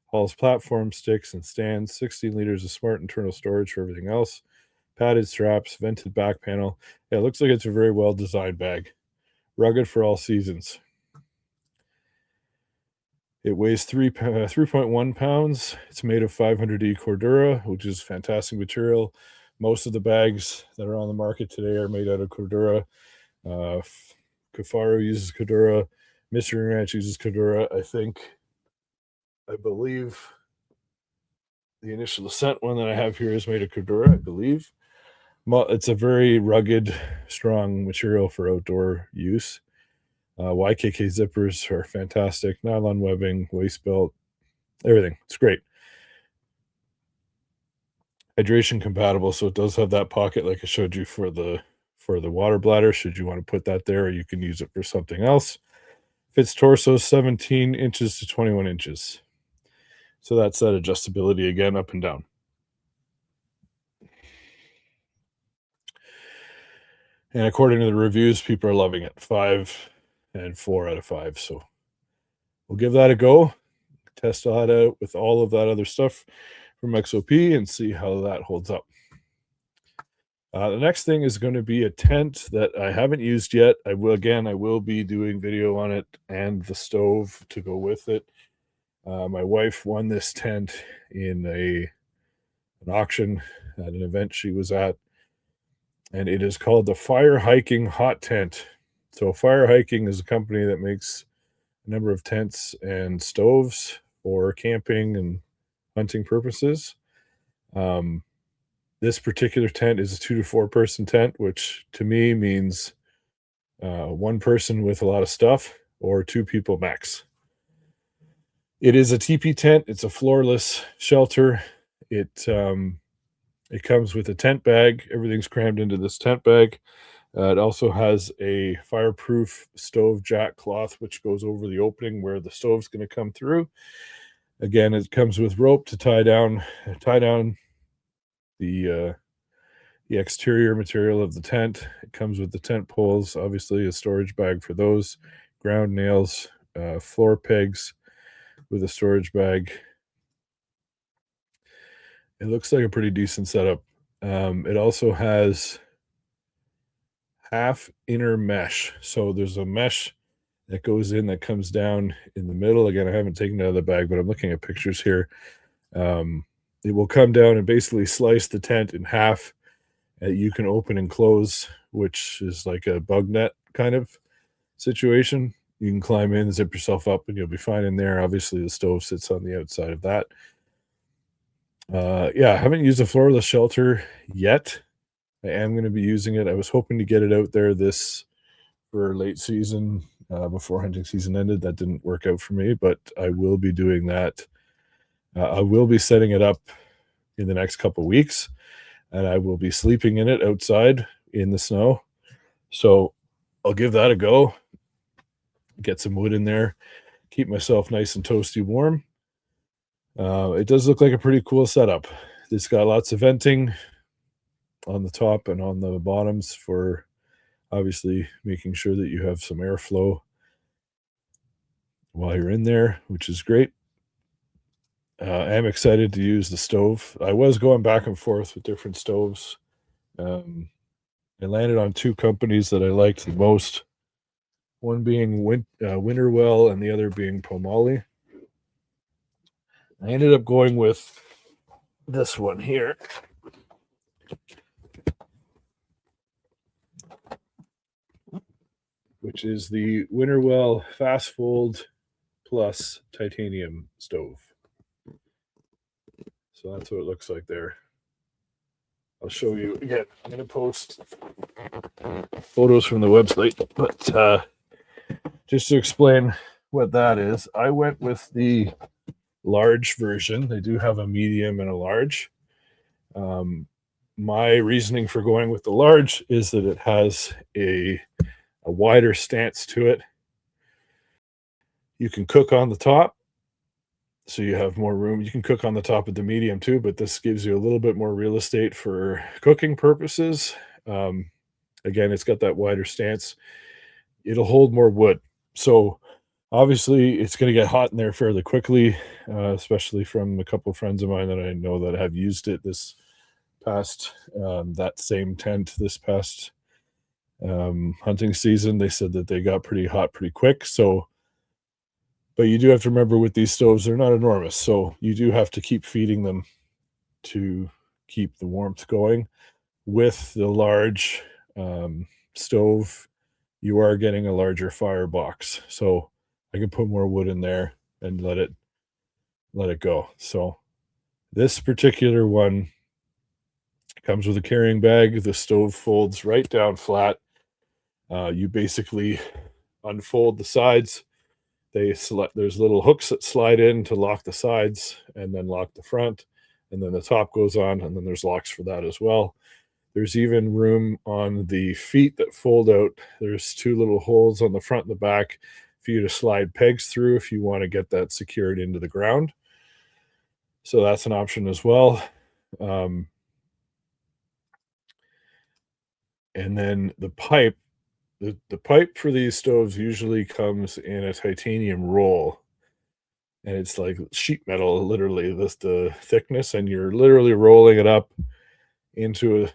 hauls platform, sticks, and stands. 16 liters of smart internal storage for everything else. Padded straps, vented back panel. Yeah, it looks like it's a very well designed bag. Rugged for all seasons. It weighs 3.1 pounds. It's made of 500E Cordura, which is fantastic material. Most of the bags that are on the market today are made out of Cordura. Kifaru uses Cordura. Mystery Ranch uses Cordura. I believe the Initial Ascent one that I have here is made of Cordura, I believe. It's a very rugged, strong material for outdoor use. YKK zippers are fantastic. Nylon webbing, waist belt, everything. It's great. Hydration compatible, so it does have that pocket like I showed you for the water bladder. Should you want to put that there, or you can use it for something else. Fits torso 17 inches to 21 inches. So that's that adjustability again, up and down. And according to the reviews, people are loving it. 5 and 4 out of 5. So we'll give that a go. Test that out with all of that other stuff from XOP and see how that holds up. The next thing is going to be a tent that I haven't used yet. I will be doing video on it and the stove to go with it. My wife won this tent in an auction at an event she was at, and it is called the Fire Hiking Hot Tent. So Fire Hiking is a company that makes a number of tents and stoves for camping and hunting purposes. This particular tent is a 2 to 4 person tent, which to me means one person with a lot of stuff or 2 people max. It is a teepee tent. It's a floorless shelter. It comes with a tent bag. Everything's crammed into this tent bag. It also has a fireproof stove jack cloth, which goes over the opening where the stove's going to come through. Again, it comes with rope to tie down the exterior material of the tent. It comes with the tent poles, obviously a storage bag for those, ground nails, floor pegs with a storage bag. It looks like a pretty decent setup. It also has half inner mesh. So there's a mesh that goes in that comes down in the middle. Again, I haven't taken it out of the bag, but I'm looking at pictures here. It will come down and basically slice the tent in half. You can open and close, which is like a bug net kind of situation. You can climb in, zip yourself up, and you'll be fine in there. Obviously, the stove sits on the outside of that. Yeah, I haven't used a floorless shelter yet. I am going to be using it. I was hoping to get it out there for late season before hunting season ended. That didn't work out for me, but I will be doing that. I will be setting it up in the next couple weeks, and I will be sleeping in it outside in the snow. So I'll give that a go. Get some wood in there, keep myself nice and toasty warm. It does look like a pretty cool setup. It's got lots of venting on the top and on the bottoms for obviously making sure that you have some airflow while you're in there, which is great. I'm excited to use the stove. I was going back and forth with different stoves. I landed on 2 companies that I liked the most, one being Winterwell and the other being Pomali. I ended up going with this one here. Which is the Winterwell Fast Fold Plus Titanium Stove. So that's what it looks like there. I'll show you again. I'm going to post photos from the website, but just to explain what that is, I went with the large version. They do have a medium and a large. My reasoning for going with the large is that it has a wider stance to it. You can cook on the top, so you have more room. You can cook on the top of the medium too, but this gives you a little bit more real estate for cooking purposes. Again, it's got that wider stance. It'll hold more wood. So Obviously, it's going to get hot in there fairly quickly, especially from a couple friends of mine that I know that have used it this past that same tent this past hunting season. They said that they got pretty hot pretty quick. So, but you do have to remember with these stoves, they're not enormous, so you do have to keep feeding them to keep the warmth going. With the large stove, you are getting a larger firebox, so I can put more wood in there and let it go. So this particular one comes with a carrying bag. The stove folds right down flat. You basically unfold the sides. There's little hooks that slide in to lock the sides and then lock the front, and then the top goes on, and then there's locks for that as well. There's even room on the feet that fold out. There's two little holes on the front and the back for you to slide pegs through if you want to get that secured into the ground. So that's an option as well. Um, and then the pipe, the pipe for these stoves usually comes in a titanium roll, and it's like sheet metal, literally this the thickness, and you're literally rolling it up into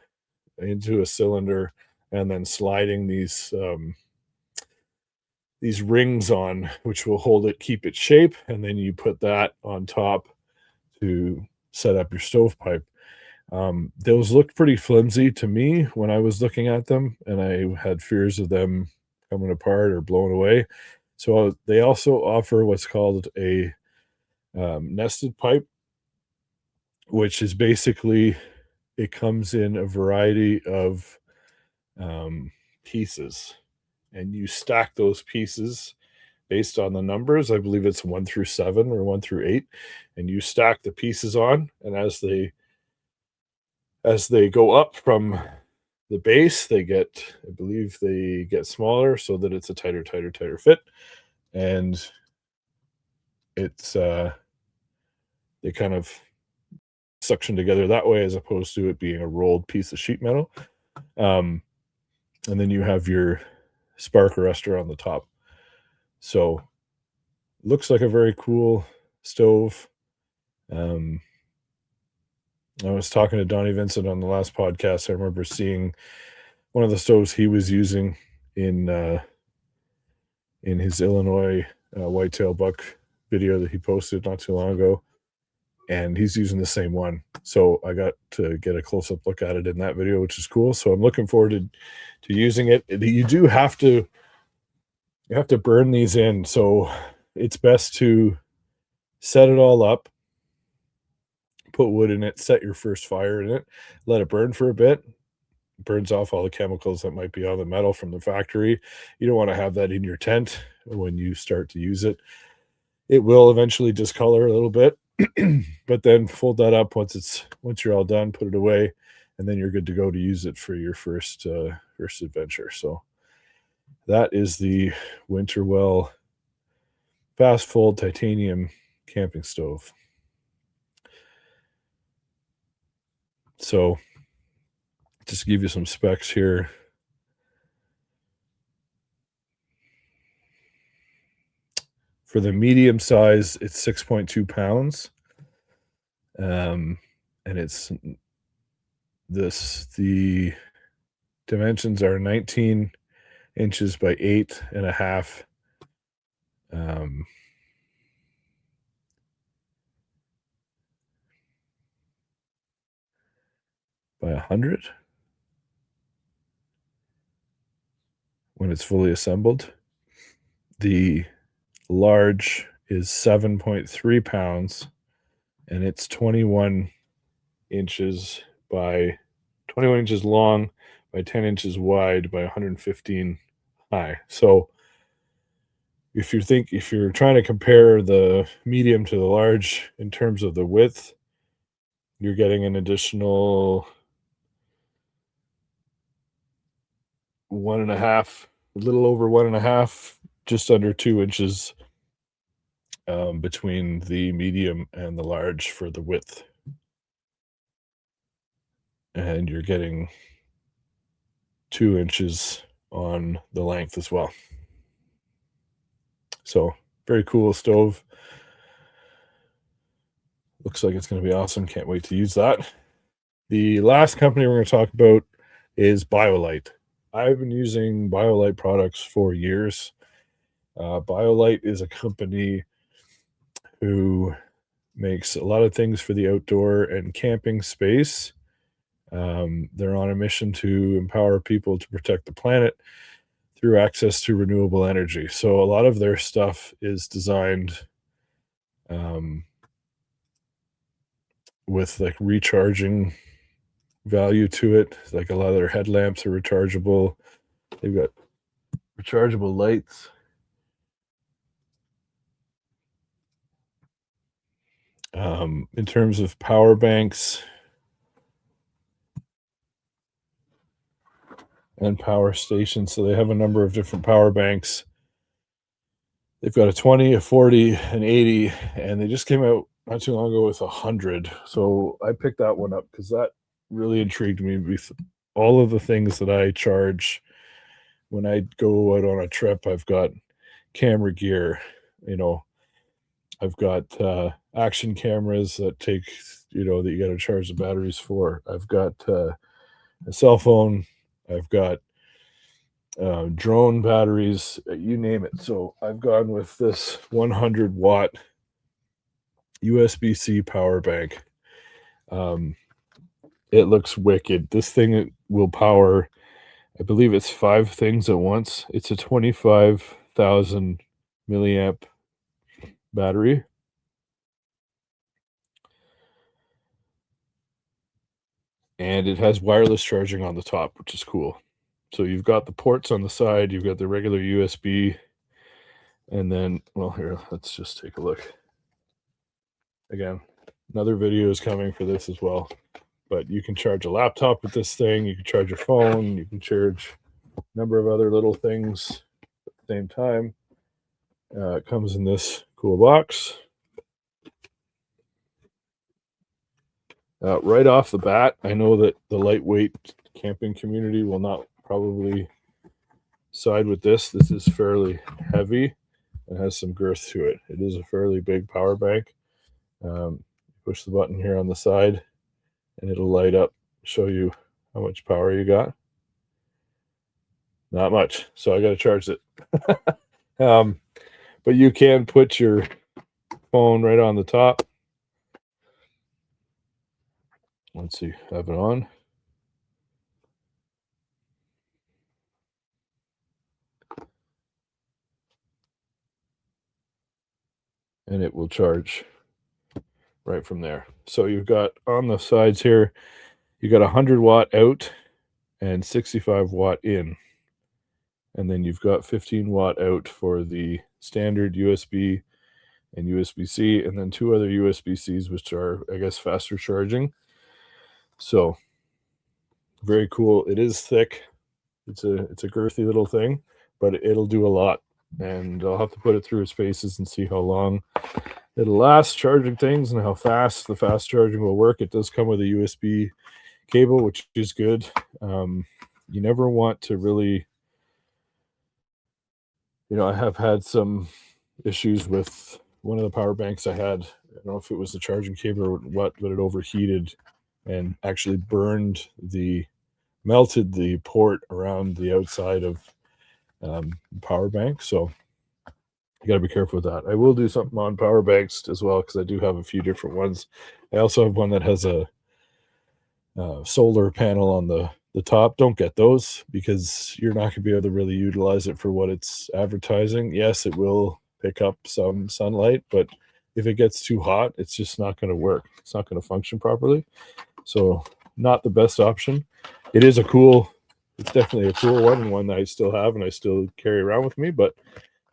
a cylinder and then sliding these rings on, which will hold it, keep its shape, and then you put that on top to set up your stovepipe. Those looked pretty flimsy to me when I was looking at them, and I had fears of them coming apart or blown away. So they also offer what's called a nested pipe, which is basically it comes in a variety of pieces, and you stack those pieces based on the numbers. I believe it's 1 through 7 or 1 through 8, and you stack the pieces on, and as they go up from the base, I believe they get smaller so that it's a tighter fit, and it's they kind of suction together that way as opposed to it being a rolled piece of sheet metal. Um, and then you have your spark arrestor on the top. So looks like a very cool stove. I was talking to Donnie Vincent on the last podcast. I remember seeing one of the stoves he was using in his Illinois whitetail buck video that he posted not too long ago, and he's using the same one. So I got to get a close up look at it in that video, which is cool. So I'm looking forward to using it. You have to burn these in, so it's best to set it all up, put wood in it, set your first fire in it, let it burn for a bit. Burns off all the chemicals that might be on the metal from the factory. You don't want to have that in your tent when you start to use it. It will eventually discolor a little bit, but then fold that up once you're all done, put it away, and then you're good to go to use it for your first adventure. So that is the Winterwell fast fold titanium camping stove. So just to give you some specs here. For the medium size, it's 6.2 pounds. And the dimensions are 19 inches by 8.5. By 100 when it's fully assembled. The large is 7.3 pounds, and it's 21 inches long by 10 inches wide by 115 high. So if you're trying to compare the medium to the large in terms of the width, you're getting an additional 1.5, a little over 1.5, just under 2 inches between the medium and the large for the width. And you're getting 2 inches on the length as well. So Very cool stove. Looks like it's going to be awesome. Can't wait to use that. The last company we're going to talk about is Biolite. I've been using Biolite products for years. Biolite is a company who makes a lot of things for the outdoor and camping space. They're on a mission to empower people to protect the planet through access to renewable energy. So a lot of their stuff is designed with like recharging value to it. Like a lot of their headlamps are rechargeable. They've got rechargeable lights. In terms of power banks and power stations, so they have a number of different power banks. They've got a 20, a 40, an 80, and they just came out not too long ago with 100. So I picked that one up because that really intrigued me with all of the things that I charge when I go out on a trip. I've got camera gear, I've got action cameras that take, that you got to charge the batteries for. I've got a cell phone. I've got drone batteries, you name it. So I've gone with this 100 watt USB-C power bank. It looks wicked. This thing will power, I believe it's 5 things at once. It's a 25,000 milliamp battery. And it has wireless charging on the top, which is cool. So you've got the ports on the side, you've got the regular USB, and then, well, here, let's just take a look. Again, another video is coming for this as well. But you can charge a laptop with this thing, you can charge your phone, you can charge a number of other little things at the same time. It comes in this cool box. Right off the bat, I know that the lightweight camping community will not probably side with this. This is fairly heavy and has some girth to it. It is a fairly big power bank. Push the button here on the side and it'll light up, show you how much power you got. Not much, so I got to charge it. But you can put your phone right on the top. Let's see, have it on. And it will charge right from there. So you've got on the sides here, you got 100 watt out and 65 watt in. And then you've got 15 watt out for the standard USB and USB-C, and then 2 other USB-Cs, which are, I guess, faster charging. So very cool. It is thick. It's a girthy little thing, but it'll do a lot. And I'll have to put it through its paces and see how long it'll last charging things and how fast the fast charging will work. It does come with a USB cable, which is good. You never want to really, I have had some issues with one of the power banks I had. I don't know if it was the charging cable or what, but it overheated and actually melted the port around the outside of power bank. So you got to be careful with that. I will do something on power banks as well because I do have a few different ones. I also have one that has a solar panel on the top. Don't get those because you're not going to be able to really utilize it for what it's advertising. Yes, it will pick up some sunlight, but if it gets too hot, it's just not going to work. It's not going to function properly. So not the best option. It is it's definitely a cool one, and one that I still have and I still carry around with me, but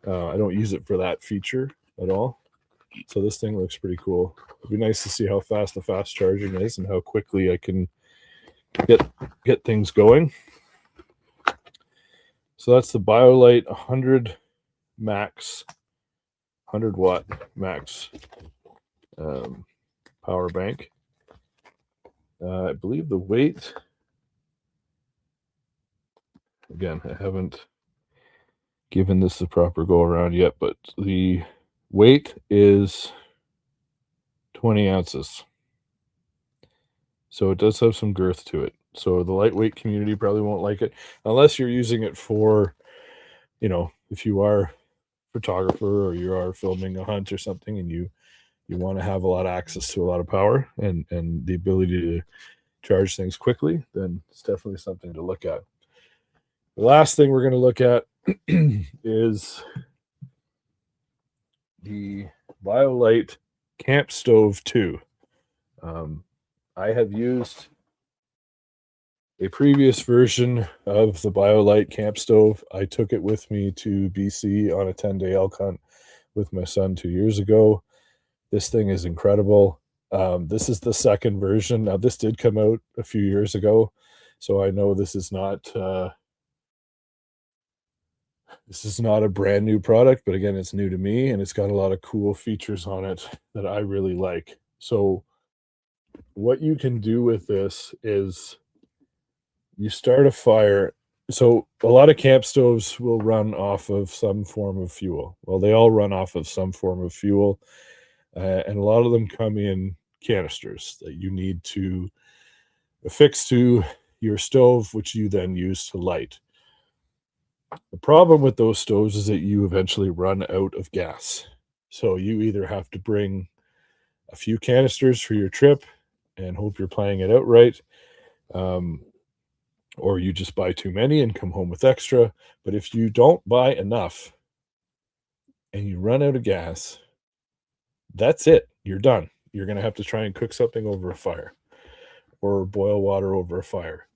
I don't use it for that feature at all. So this thing looks pretty cool. It'd be nice to see how fast the fast charging is and how quickly I can get things going. So that's the Biolite 100 max, 100 watt max power bank. I believe the weight, again, I haven't given this the proper go around yet, but the Weight is 20 ounces. So it does have some girth to it. So the lightweight community probably won't like it unless you're using it for, if you are a photographer or you are filming a hunt or something and you want to have a lot of access to a lot of power and the ability to charge things quickly, then it's definitely something to look at. The last thing we're going to look at is the Biolite Camp Stove 2. I have used a previous version of the Biolite camp stove. I took it with me to BC on a 10-day elk hunt with my son 2 years ago. This thing is incredible. This is the second version. Now, this did come out a few years ago, so I know this is not a brand new product, but again, it's new to me, and it's got a lot of cool features on it that I really like. So what you can do with this is you start a fire. So a lot of camp stoves will run off of some form of fuel. Well, they all run off of some form of fuel, and a lot of them come in canisters that you need to affix to your stove, which you then use to light. The problem with those stoves is that you eventually run out of gas. So you either have to bring a few canisters for your trip and hope you're planning it out right, or you just buy too many and come home with extra. But if you don't buy enough and you run out of gas, that's it. You're done. You're going to have to try and cook something over a fire or boil water over a fire.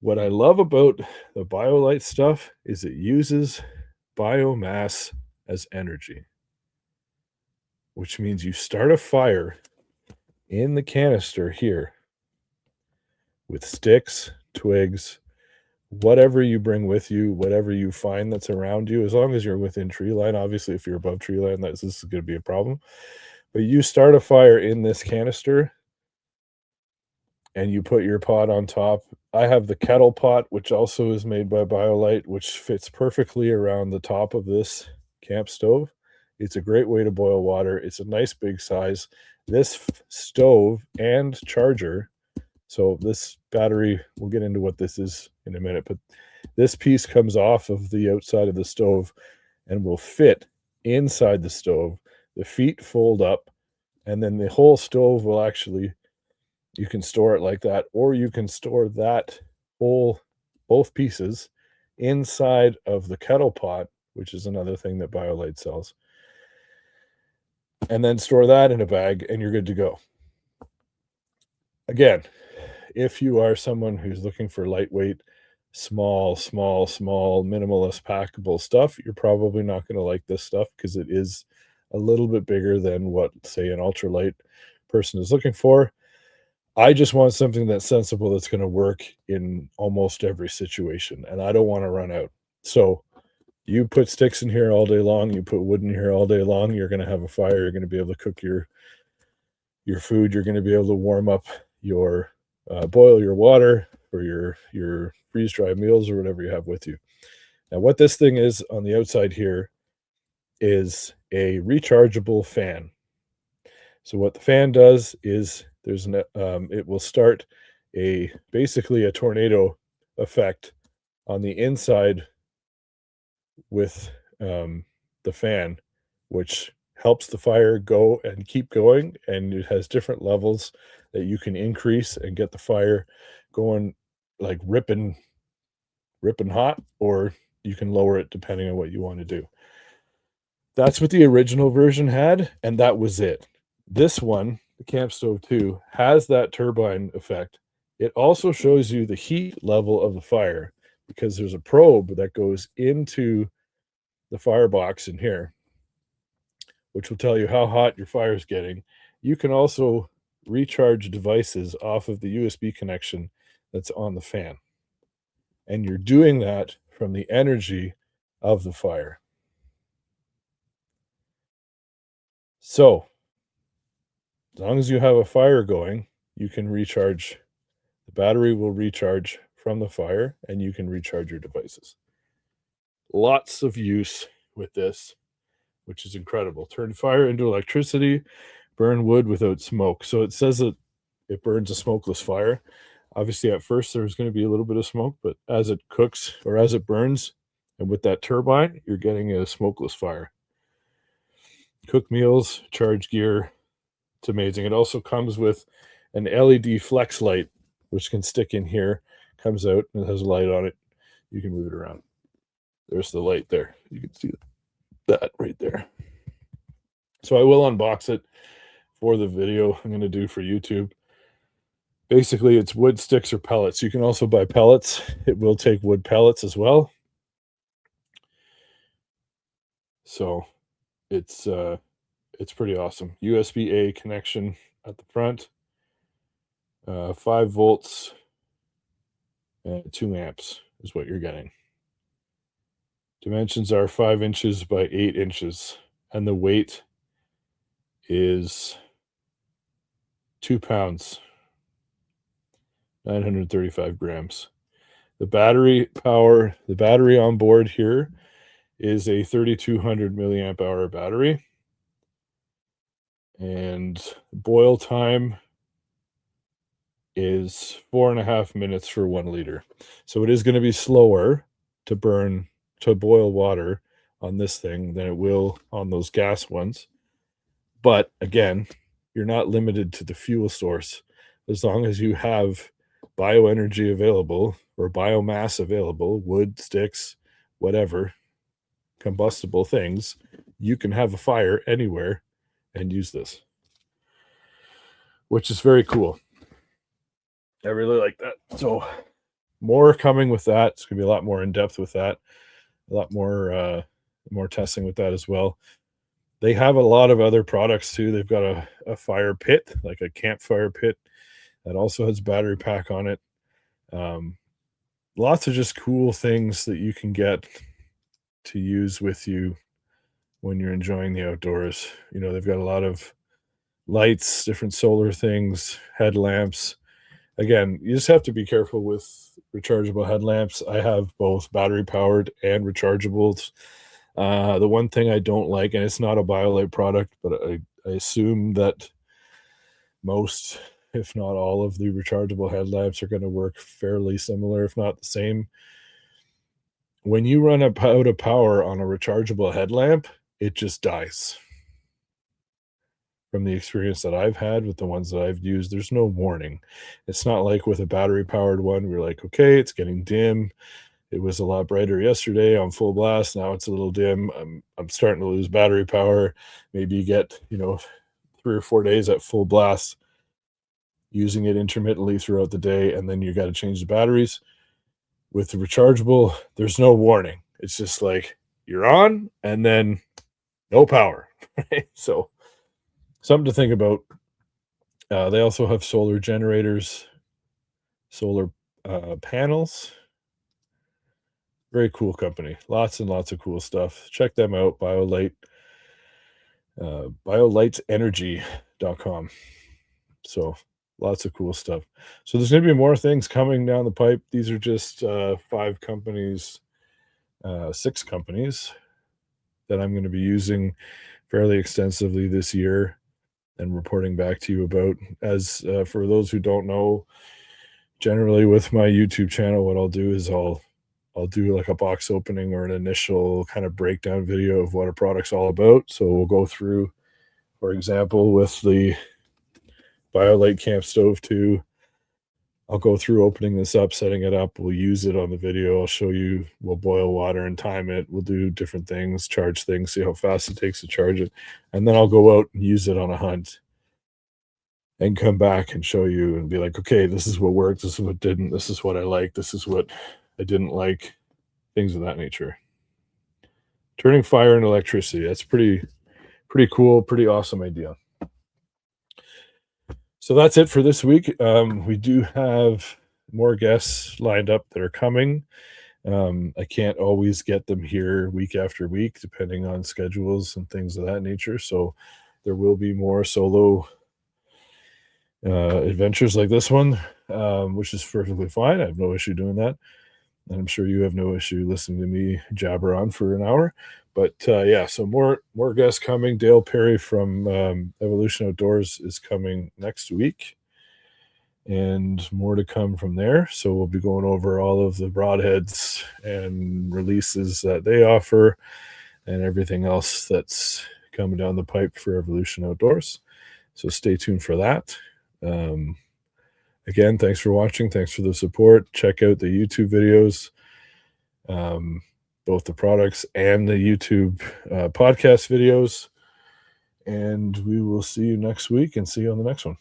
What I love about the Biolite stuff is it uses biomass as energy, which means you start a fire in the canister here with sticks, twigs, whatever you bring with you, whatever you find that's around you, as long as you're within tree line. Obviously, if you're above tree line, this is going to be a problem. But you start a fire in this canister and you put your pot on top. I have the kettle pot, which also is made by Biolite, which fits perfectly around the top of this camp stove. It's a great way to boil water. It's a nice big size. This stove and charger, so this battery, we'll get into what this is in a minute, but this piece comes off of the outside of the stove and will fit inside the stove. The feet fold up, and then the whole stove will actually, you can store it like that, or you can store that both pieces inside of the kettle pot, which is another thing that Biolite sells, and then store that in a bag, and you're good to go. Again, if you are someone who's looking for lightweight, small, minimalist, packable stuff, you're probably not going to like this stuff because it is a little bit bigger than what, say, an ultralight person is looking for. I just want something that's sensible, that's going to work in almost every situation, and I don't want to run out. So you put sticks in here all day long, you put wood in here all day long, you're going to have a fire, you're going to be able to cook your food, you're going to be able to warm up your boil your water or your freeze-dried meals or whatever you have with you. Now, what this thing is on the outside here is a rechargeable fan. So what the fan does is it will start basically a tornado effect on the inside with the fan, which helps the fire go and keep going, and it has different levels that you can increase and get the fire going like ripping hot, or you can lower it depending on what you want to do. That's what the original version had, and that was it. This one, the Camp Stove 2, has that turbine effect. It also shows you the heat level of the fire because there's a probe that goes into the firebox in here, which will tell you how hot your fire is getting. You can also recharge devices off of the USB connection that's on the fan. And you're doing that from the energy of the fire. So, as long as you have a fire going, you can recharge. The battery will recharge from the fire, and you can recharge your devices. Lots of use with this. which is incredible. Turn fire into electricity, burn wood without smoke. So it says that it burns a smokeless fire. Obviously, at first, there's going to be a little bit of smoke, but as it cooks or as it burns, and with that turbine, you're getting a smokeless fire. Cook meals, charge gear. It's amazing. It also comes with an LED flex light, which can stick in here, comes out, and it has a light on it. You can move it around. There's the light there. You can see that right there. So I will unbox it for the video I'm going to do for YouTube. Basically, it's wood sticks or pellets. You can also buy pellets. It will take wood pellets as well. So it's pretty awesome. USB-A connection at the front, 5 volts, and 2 amps is what you're getting. Dimensions are 5 inches by 8 inches, and the weight is 2 pounds, 935 grams. The battery on board here is a 3200 milliamp hour battery. And boil time is 4.5 minutes for 1 liter. So it is going to be slower to boil water on this thing than it will on those gas ones. But again, you're not limited to the fuel source. As long as you have bioenergy available or biomass available, wood, sticks, whatever, combustible things, you can have a fire anywhere and use this, which is very cool. I really like that. So more coming with that. It's going to be a lot more in depth with that, a lot more testing with that as well. They have a lot of other products too. They've got a fire pit, like a campfire pit, that also has battery pack on it. Lots of just cool things that you can get to use with you when you're enjoying the outdoors. You know, they've got a lot of lights, different solar things, headlamps. Again, you just have to be careful with rechargeable headlamps. I have both battery powered and rechargeables. The one thing I don't like, and it's not a Biolite product, but I assume that most, if not all, of the rechargeable headlamps are going to work fairly similar, if not the same. When you run out of power on a rechargeable headlamp, it just dies. From the experience that I've had with the ones that I've used, there's no warning. It's not like with a battery powered one, we're like, okay, it's getting dim. It was a lot brighter yesterday on full blast. Now it's a little dim. I'm starting to lose battery power. Maybe you get, 3 or 4 days at full blast using it intermittently throughout the day, and then you got to change the batteries. With the rechargeable, there's no warning. It's just like you're on and then no power. Right? So something to think about. They also have solar generators, solar panels. Very cool company. Lots and lots of cool stuff. Check them out. Biolite, bioliteenergy.com. So lots of cool stuff. So there's going to be more things coming down the pipe. These are just 5 companies, 6 companies that I'm going to be using fairly extensively this year and reporting back to you about. As for those who don't know, generally with my YouTube channel, what I'll do is I'll do like a box opening or an initial kind of breakdown video of what a product's all about. So we'll go through, for example, with the Biolite Camp Stove 2, I'll go through opening this up, setting it up. We'll use it on the video. I'll show you, we'll boil water and time it. We'll do different things, charge things, see how fast it takes to charge it. And then I'll go out and use it on a hunt and come back and show you and be like, okay, this is what worked. This is what didn't. This is what I liked. This is what I didn't like. Things of that nature. Turning fire into electricity. That's pretty cool, pretty awesome idea. So that's it for this week. We do have more guests lined up that are coming. I can't always get them here week after week, depending on schedules and things of that nature. So there will be more solo adventures like this one, which is perfectly fine. I have no issue doing that. And I'm sure you have no issue listening to me jabber on for an hour. But yeah, so more guests coming. Dale Perry from Evolution Outdoors is coming next week, and more to come from there. So we'll be going over all of the broadheads and releases that they offer and everything else that's coming down the pipe for Evolution Outdoors. So stay tuned for that. Again, thanks for watching. Thanks for the support. Check out the YouTube videos, both the products and the YouTube podcast videos. And we will see you next week and see you on the next one.